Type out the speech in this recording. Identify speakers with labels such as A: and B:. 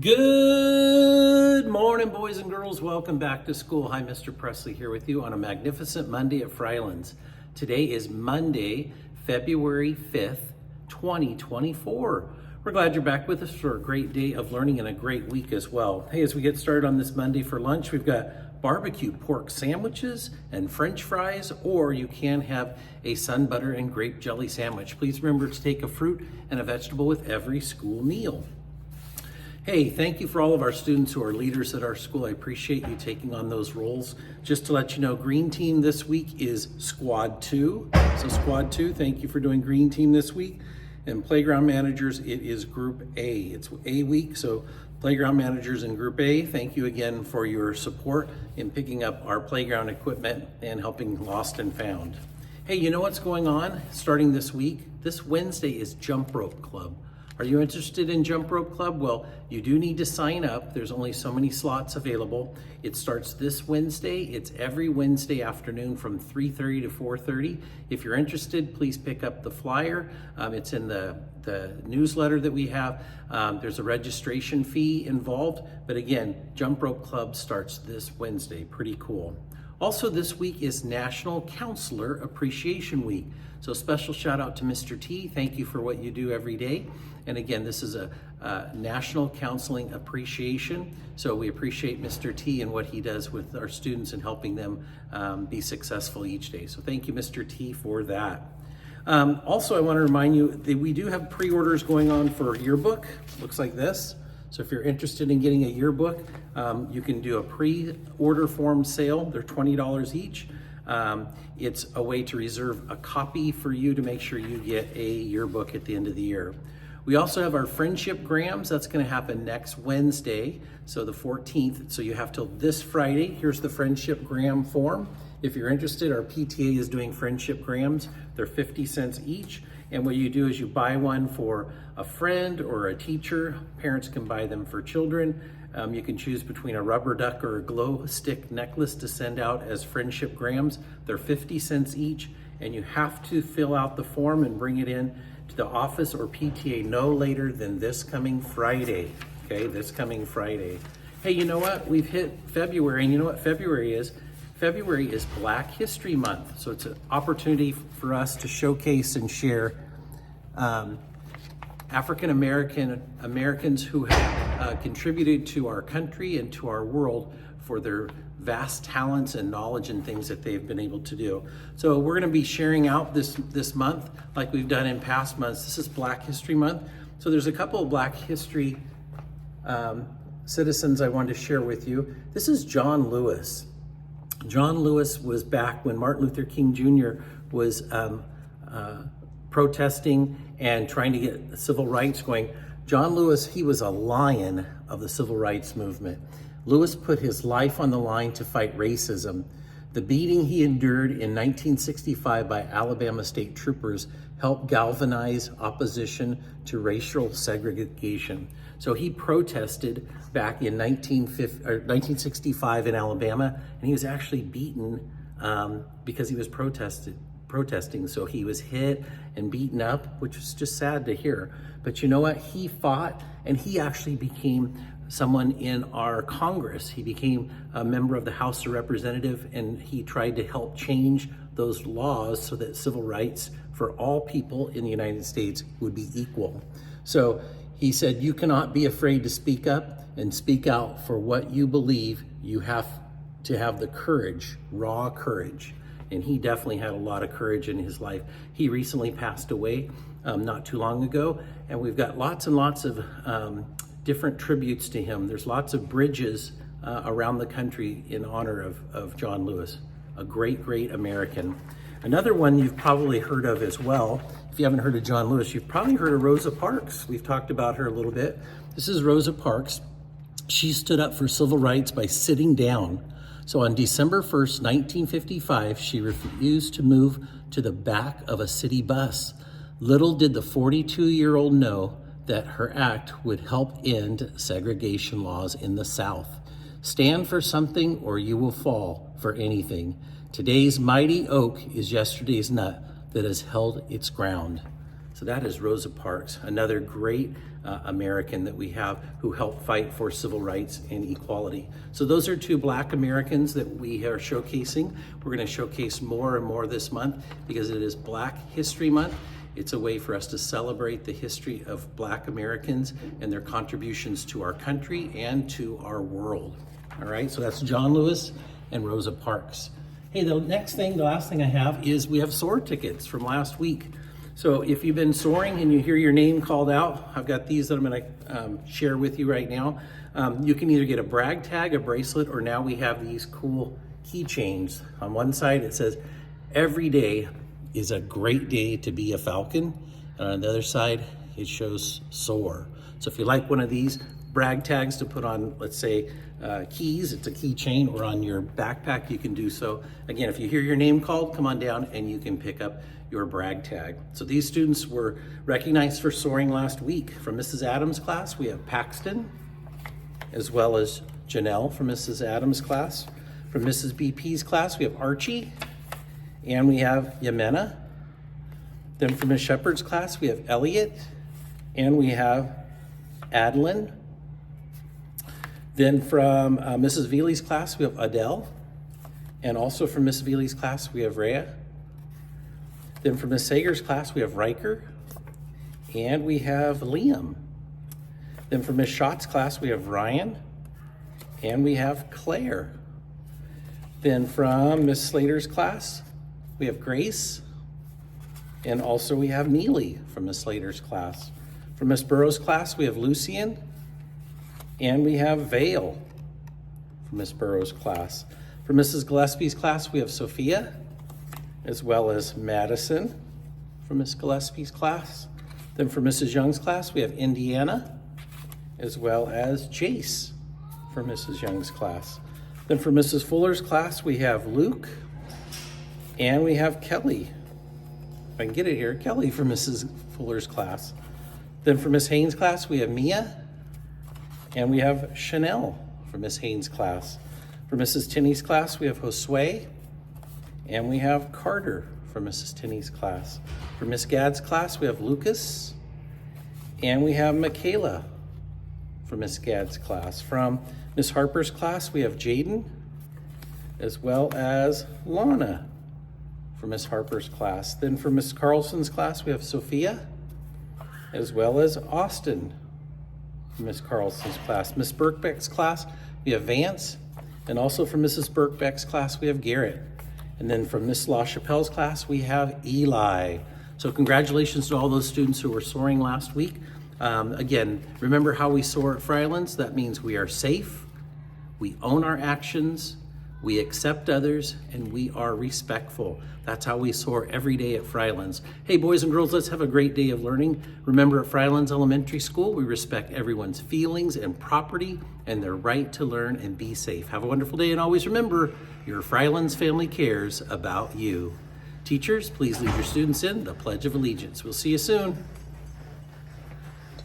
A: Good morning, boys and girls. Welcome back to school. Hi, Mr. Presley here with you on a magnificent Monday at Fryelands. Today is Monday, February 5th, 2024. We're glad you're back with us for a great day of learning and a great week as well. Hey, as we get started on this Monday for lunch, we've got barbecue pork sandwiches and French fries, or you can have a sun butter and grape jelly sandwich. Please remember to take a fruit and a vegetable with every school meal. Hey, thank you for all of our students who are leaders at our school. I appreciate you taking on those roles. Just to let you know, Green Team this week is Squad 2. So Squad 2, thank you for doing Green Team this week. And Playground Managers, it is Group A. It's A week, so Playground Managers in Group A, thank you again for your support in picking up our playground equipment and helping Lost and Found. Hey, you know what's going on starting this week? This Wednesday is Jump Rope Club. Are you interested in Jump Rope Club? Well, you do need to sign up. There's only so many slots available. It starts this Wednesday. It's every Wednesday afternoon from 3:30 to 4:30. If you're interested, please pick up the flyer. It's in the newsletter that we have. There's a registration fee involved. But again, Jump Rope Club starts this Wednesday. Pretty cool. Also this week is National Counselor Appreciation Week. So special shout out to Mr. T. Thank you for what you do every day. And again, this is a National Counseling Appreciation. So we appreciate Mr. T and what he does with our students and helping them be successful each day. So thank you, Mr. T, for that. Also, I want to remind you that we do have pre-orders going on for a yearbook. Looks like this. So if you're interested in getting a yearbook, you can do a pre-order form sale. They're $20 each. It's a way to reserve a copy for you to make sure you get a yearbook at the end of the year. We also have our Friendship Grams. That's going to happen next Wednesday, so the 14th. So you have till this Friday. Here's the Friendship Gram form. If you're interested, our PTA is doing Friendship Grams. They're 50 cents each. And what you do is you buy one for a friend or a teacher. Parents can buy them for children. You can choose between a rubber duck or a glow stick necklace to send out as Friendship Grams. They're 50 cents each, and you have to fill out the form and bring it in to the office or PTA no later than this coming Friday. Okay, this coming Friday. Hey, you know what? We've hit February, and you know what February is? February is Black History Month, so it's an opportunity for us to showcase and share African Americans who have contributed to our country and to our world for their vast talents and knowledge and things that they've been able to do. So we're going to be sharing out this month like we've done in past months. This is Black History Month. So there's a couple of Black History citizens I wanted to share with you. This is John Lewis. John Lewis was back when Martin Luther King Jr. was protesting and trying to get civil rights going. John Lewis, he was a lion of the civil rights movement. Lewis put his life on the line to fight racism. The beating he endured in 1965 by Alabama state troopers helped galvanize opposition to racial segregation. So he protested back in 1965 in Alabama, and he was actually beaten because he was protesting. So he was hit and beaten up, which was just sad to hear. But you know what? He fought, and he actually became someone in our Congress. He became a member of the House of Representatives, and he tried to help change those laws so that civil rights for all people in the United States would be equal. So he said, you cannot be afraid to speak up and speak out for what you believe. You have to have the courage, raw courage. And he definitely had a lot of courage in his life. He recently passed away not too long ago, and we've got lots and lots of different tributes to him. There's lots of bridges around the country in honor of John Lewis, a great, great American. Another one you've probably heard of as well. If you haven't heard of John Lewis, you've probably heard of Rosa Parks. We've talked about her a little bit. This is Rosa Parks. She stood up for civil rights by sitting down. So on December 1st, 1955, she refused to move to the back of a city bus. Little did the 42-year-old know that her act would help end segregation laws in the South. Stand for something or you will fall for anything. Today's mighty oak is yesterday's nut that has held its ground. So that is Rosa Parks, another great American that we have who helped fight for civil rights and equality. So those are two Black Americans that we are showcasing. We're going to showcase more and more this month because it is Black History Month. It's a way for us to celebrate the history of Black Americans and their contributions to our country and to our world. All right, so that's John Lewis and Rosa Parks. Hey, the last thing I have is we have SOAR tickets from last week. So if you've been soaring and you hear your name called out, I've got these that I'm going to share with you right now. You can either get a brag tag, a bracelet, or now we have these cool keychains. On one side it says, "Every day is a great day to be a Falcon," and on the other side it shows SOAR. So if you like one of these brag tags to put on, let's say, keys, it's a keychain, or on your backpack, you can do so. Again, if you hear your name called, come on down and you can pick up your brag tag. So these students were recognized for soaring last week. From Mrs. Adams' class, we have Paxton, as well as Janelle from Mrs. Adams' class. From Mrs. BP's class, we have Archie, and we have Yamena. Then from Ms. Shepard's class, we have Elliot, and we have Adeline. Then from Mrs. Veely's class, we have Adele. And also from Ms. Veely's class, we have Rhea. Then from Ms. Sager's class, we have Riker. And we have Liam. Then from Ms. Schott's class, we have Ryan. And we have Claire. Then from Ms. Slater's class, we have Grace. And also we have Neely from Ms. Slater's class. From Ms. Burrow's class, we have Lucian. And we have Vale from Ms. Burrow's class. From Mrs. Gillespie's class, we have Sophia, as well as Madison from Ms. Gillespie's class. Then from Mrs. Young's class, we have Indiana, as well as Jace from Mrs. Young's class. Then from Mrs. Fuller's class, we have Luke, and we have Kelly. If I can get it here, Kelly from Mrs. Fuller's class. Then from Ms. Haynes' class, we have Mia, and we have Chanel from Ms. Haynes' class. For Mrs. Tinney's class, we have Josue, and we have Carter from Mrs. Tinney's class. For Ms. Gadd's class, we have Lucas, and we have Michaela from Ms. Gadd's class. From Ms. Harper's class, we have Jaden, as well as Lana from Ms. Harper's class. Then for Ms. Carlson's class, we have Sophia, as well as Austin from Ms. Carlson's class. Ms. Birkbeck's class, we have Vance, and also from Mrs. Birkbeck's class, we have Garrett. And then from Ms. LaChapelle's class, we have Eli. So congratulations to all those students who were soaring last week. Again, remember how we soar at Fryelands? That means we are safe, we own our actions, we accept others, and we are respectful. That's how we soar every day at Fryelands. Hey, boys and girls, let's have a great day of learning. Remember, at Fryelands Elementary School, we respect everyone's feelings and property and their right to learn and be safe. Have a wonderful day, and always remember, your Fryelands family cares about you. Teachers, please lead your students in the Pledge of Allegiance. We'll see you soon.